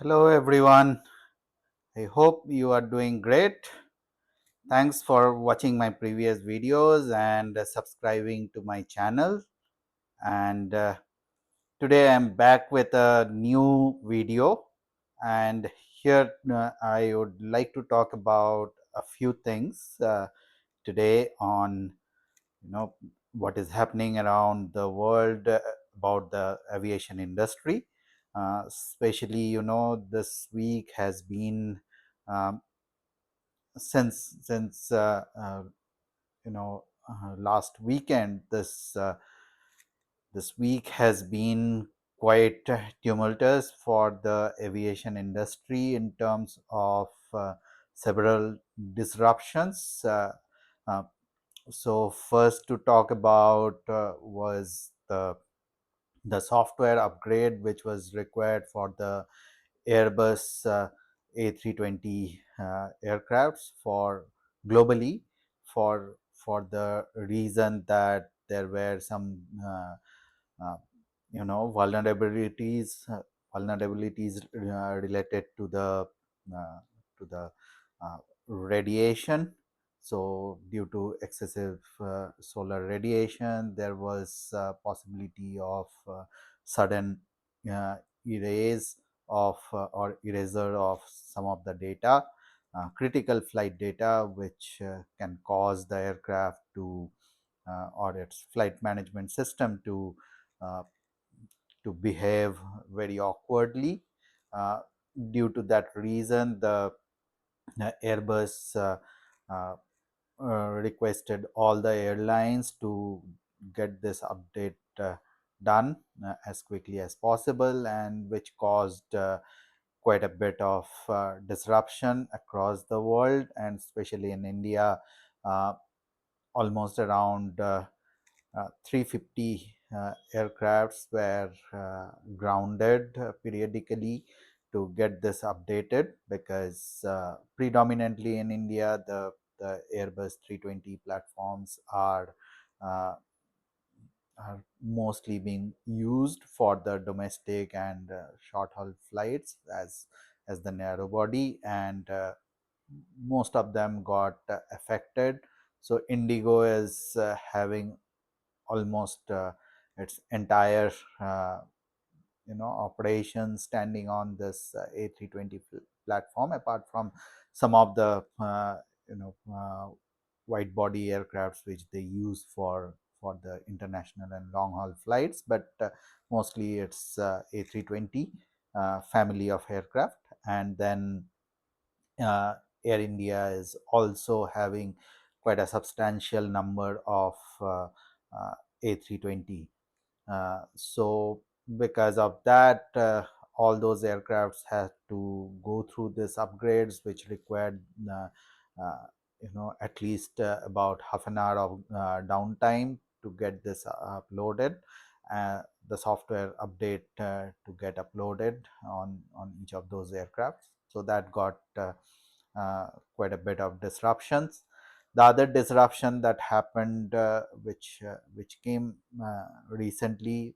Hello everyone. I hope you are doing great. Thanks for watching my previous videos and subscribing to my channel. And today I'm back with a new video. And here I would like to talk about a few things today on what is happening around the world about the aviation industry. Especially this week has been um, since last weekend. This week has been quite tumultuous for the aviation industry in terms of several disruptions. Uh, so first to talk about was the software upgrade which was required for the Airbus A320 aircrafts for globally for the reason that there were some uh, vulnerabilities related uh, to the radiation. So due to excessive solar radiation, there was possibility of sudden uh, erase of or eraser of some of the data, critical flight data, which can cause the aircraft to or its flight management system uh, to behave very awkwardly. Uh, Due to that reason, the Airbus uh, requested all the airlines to get this update done as quickly as possible, and which caused quite a bit of disruption across the world, and especially in India. uh, Almost around 350 aircrafts were grounded periodically to get this updated, because predominantly in India the Airbus 320 platforms uh, are mostly being used for the domestic and short haul flights as the narrow body, and most of them got affected. So Indigo is having almost its entire operation standing on this A320 platform, apart from some of the wide body aircrafts which they use for the international and long haul flights, but mostly it's A320 family of aircraft. And then uh, Air India is also having quite a substantial number of A320. So because of that, all those aircrafts had to go through this upgrades, which required uh, at least about half an hour of downtime to get this uploaded, the software update to get uploaded on each of those aircrafts. So that got uh, quite a bit of disruptions. The other disruption that happened, which came recently,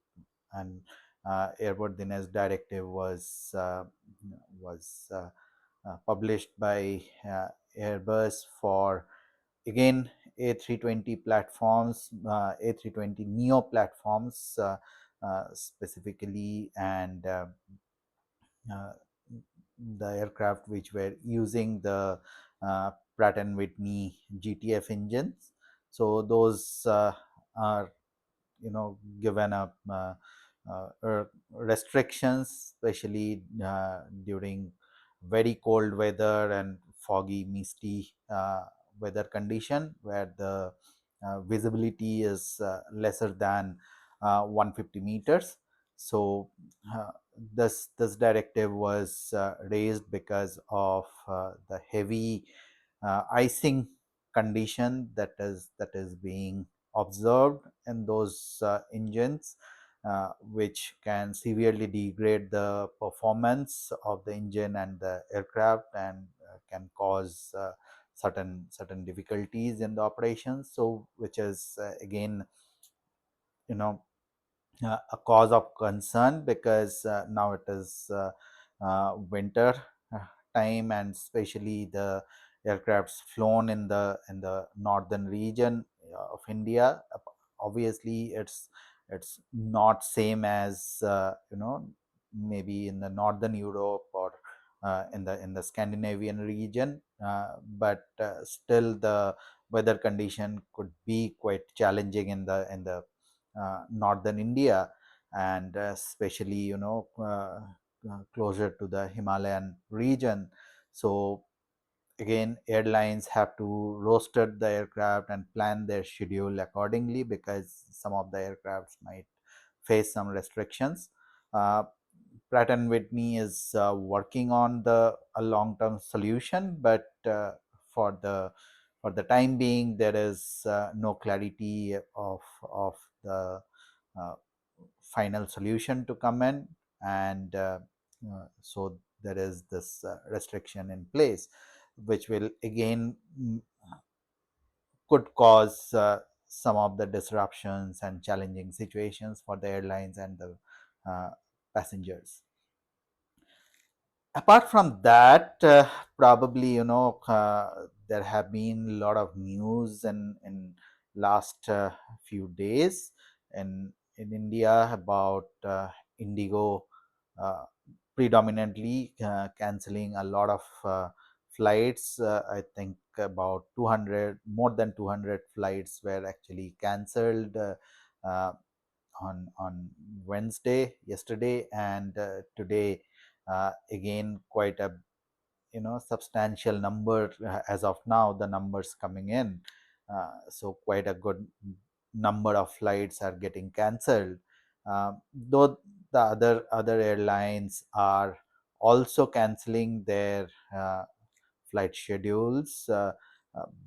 and airworthiness directive was published by Airbus for, again, A320 platforms, A320neo platforms specifically, and uh, the aircraft which were using the Pratt and Whitney GTF engines. So those are given up restrictions, especially during very cold weather and foggy, misty weather condition, where the visibility is lesser than 150 meters. So uh, this directive was raised because of the heavy icing condition that is being observed in those engines, which can severely degrade the performance of the engine and the aircraft, and can cause certain difficulties in the operations. So which is again you know a cause of concern, because now it is winter uh, time, and especially the aircrafts flown in the northern region of India. Obviously, it's not same as maybe in the northern Europe or in the Scandinavian region, but still the weather condition could be quite challenging in the northern India, and especially closer to the Himalayan region. So again, airlines have to roster the aircraft and plan their schedule accordingly, because some of the aircrafts might face some restrictions. uh, Pratt and Whitney is working on the a long-term solution, but for the time being, there is no clarity of the uh, final solution to come in, and so there is this restriction in place, which will again could cause some of the disruptions and challenging situations for the airlines and the uh, passengers. Apart from that, probably there have been a lot of news in last few days in India about Indigo uh, predominantly canceling a lot of flights. I think about 200, more than 200 flights were actually cancelled uh, on Wednesday, yesterday, and today. Again, quite a substantial number as of now. The numbers coming in, so quite a good number of flights are getting cancelled. Though the other airlines are also cancelling their flight schedules,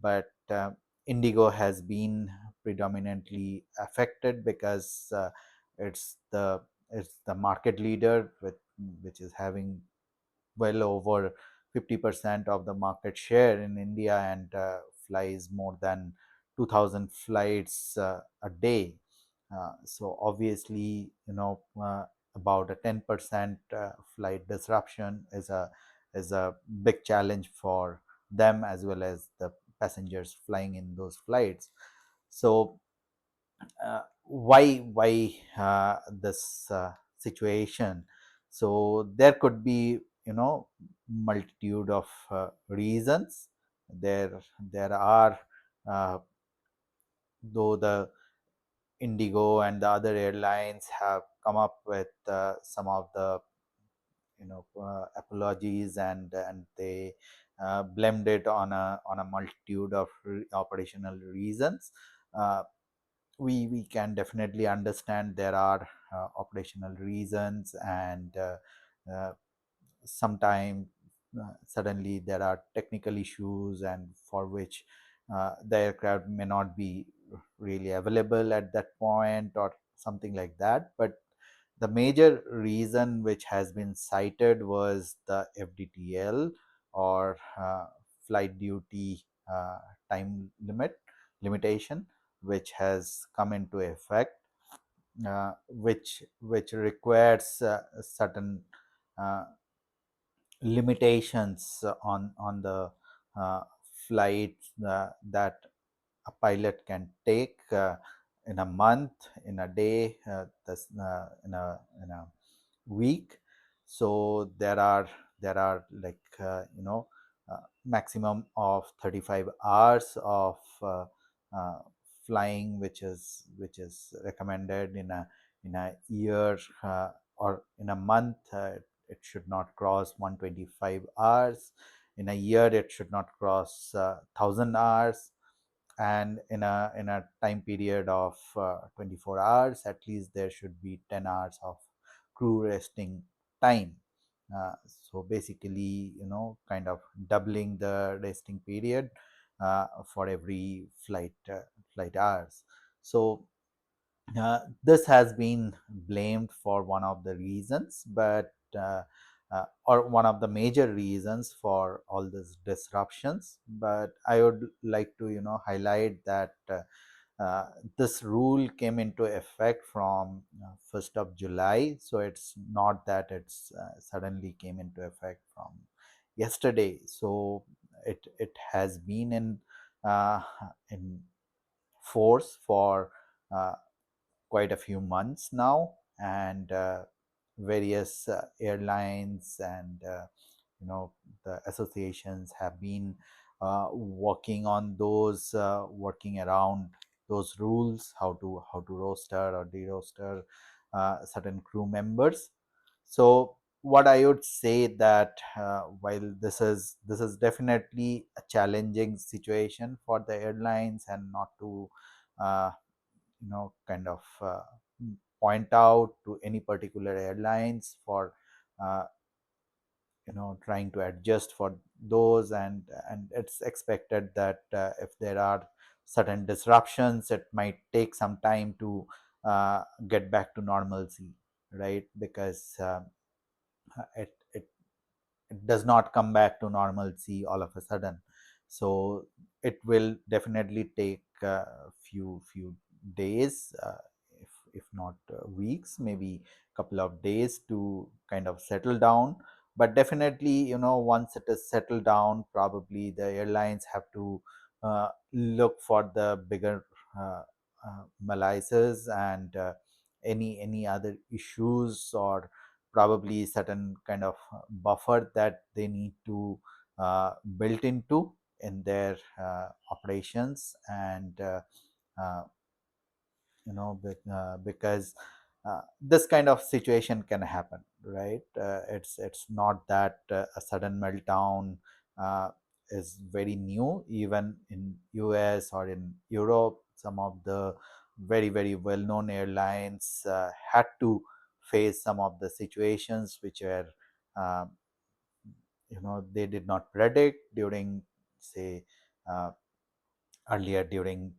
but Indigo has been predominantly affected because it's the market leader with which is having well over 50% of the market share in India, and flies more than 2,000 flights a day. So obviously, about a 10% flight disruption is a big challenge for them as well as the passengers flying in those flights. So why this situation? So there could be multitude of reasons. There are uh, though the Indigo and the other airlines have come up with some of the apologies, and they blamed it on a multitude of operational reasons. uh, we can definitely understand there are operational reasons, and sometime suddenly there are technical issues, and for which the aircraft may not be really available at that point or something like that. But the major reason which has been cited was the FDTL, or flight duty time limitation, which has come into effect, which requires certain uh, limitations on the uh, flight that a pilot can take in a month, in a day, in a week. So there are like maximum of 35 hours of uh, flying, which is recommended in a year, or in a month. It should not cross 125 hours. In a year, it should not cross 1,000 hours, and in a time period of 24 hours, at least there should be 10 hours of crew resting time. So basically, kind of doubling the resting period for every flight hours. So this has been blamed for one of the reasons, but or one of the major reasons for all these disruptions. But I would like to highlight that uh, this rule came into effect from 1st of July, so it's not that it's suddenly came into effect from yesterday. So it has been uh, in force for uh, quite a few months now, and various airlines and the associations have been working on those, working around those rules, how to roster or deroster certain crew members. So what I would say that while this is definitely a challenging situation for the airlines, and not to uh, kind of point out to any particular airlines for uh, trying to adjust for those, and it's expected that if there are certain disruptions, it might take some time to get back to normalcy, right? Because it does not come back to normalcy all of a sudden. So it will definitely take a few days, if not weeks, maybe couple of days to kind of settle down. But definitely, once it is settled down, probably the airlines have to look for the bigger uh, malaise, and any other issues, or probably certain kind of buffer that they need to built into in their operations. And uh, because this kind of situation can happen, right? It's not that a sudden meltdown uh, is very new. Even in US or in Europe, some of the very very well known airlines had to face some of the situations which were uh, they did not predict during, say, uh, earlier during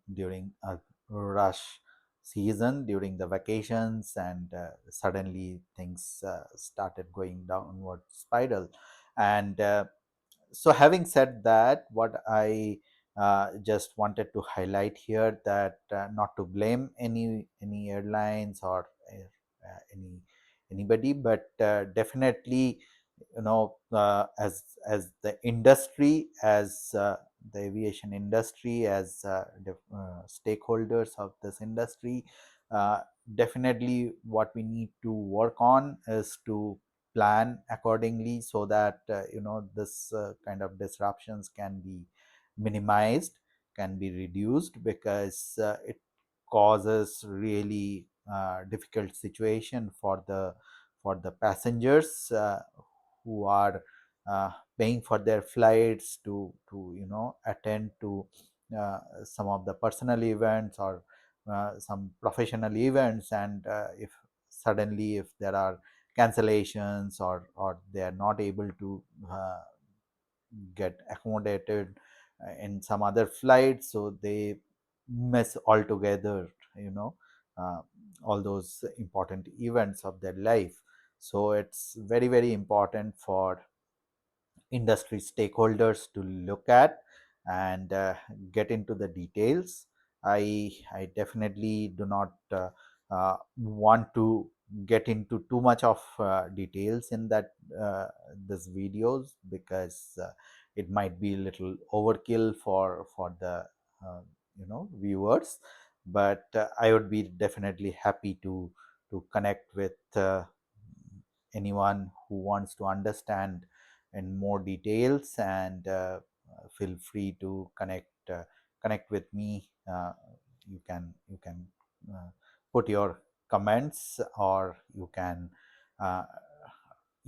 a rush season, during the vacations, and suddenly things started going downward spiral. And so having said that, what I just wanted to highlight here, that not to blame any airlines or anybody, but definitely, as the industry, as the aviation industry, as stakeholders of this industry, uh, definitely what we need to work on is to plan accordingly, so that this kind of disruptions can be minimized, can be reduced, because it causes really difficult situation for the passengers who are paying for their flights to attend to some of the personal events, or some professional events. And if suddenly, if there are cancellations, or they are not able to uh, get accommodated in some other flight, so they miss altogether, you know uh, all those important events of their life. So it's very very important for industry stakeholders to look at, and get into the details. I definitely do not want to get into too much of details in that this videos, because it might be a little overkill for the viewers. But I would be definitely happy to connect with anyone who wants to understand in more details, and feel free to connect with me. You can put your comments, or you can uh,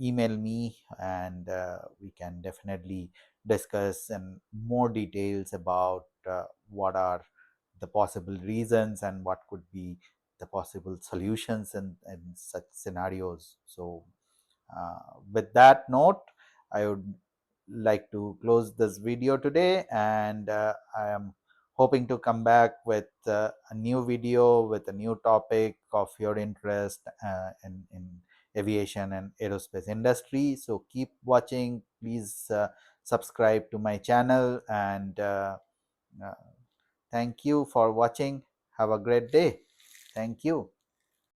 email me, and we can definitely discuss in more details about what are the possible reasons, and what could be the possible solutions in such scenarios. So with that note, I would like to close this video today, and I am hoping to come back with a new video with a new topic of your interest in aviation and aerospace industry. So keep watching. Please subscribe to my channel, and uh, thank you for watching. Have a great day. Thank you.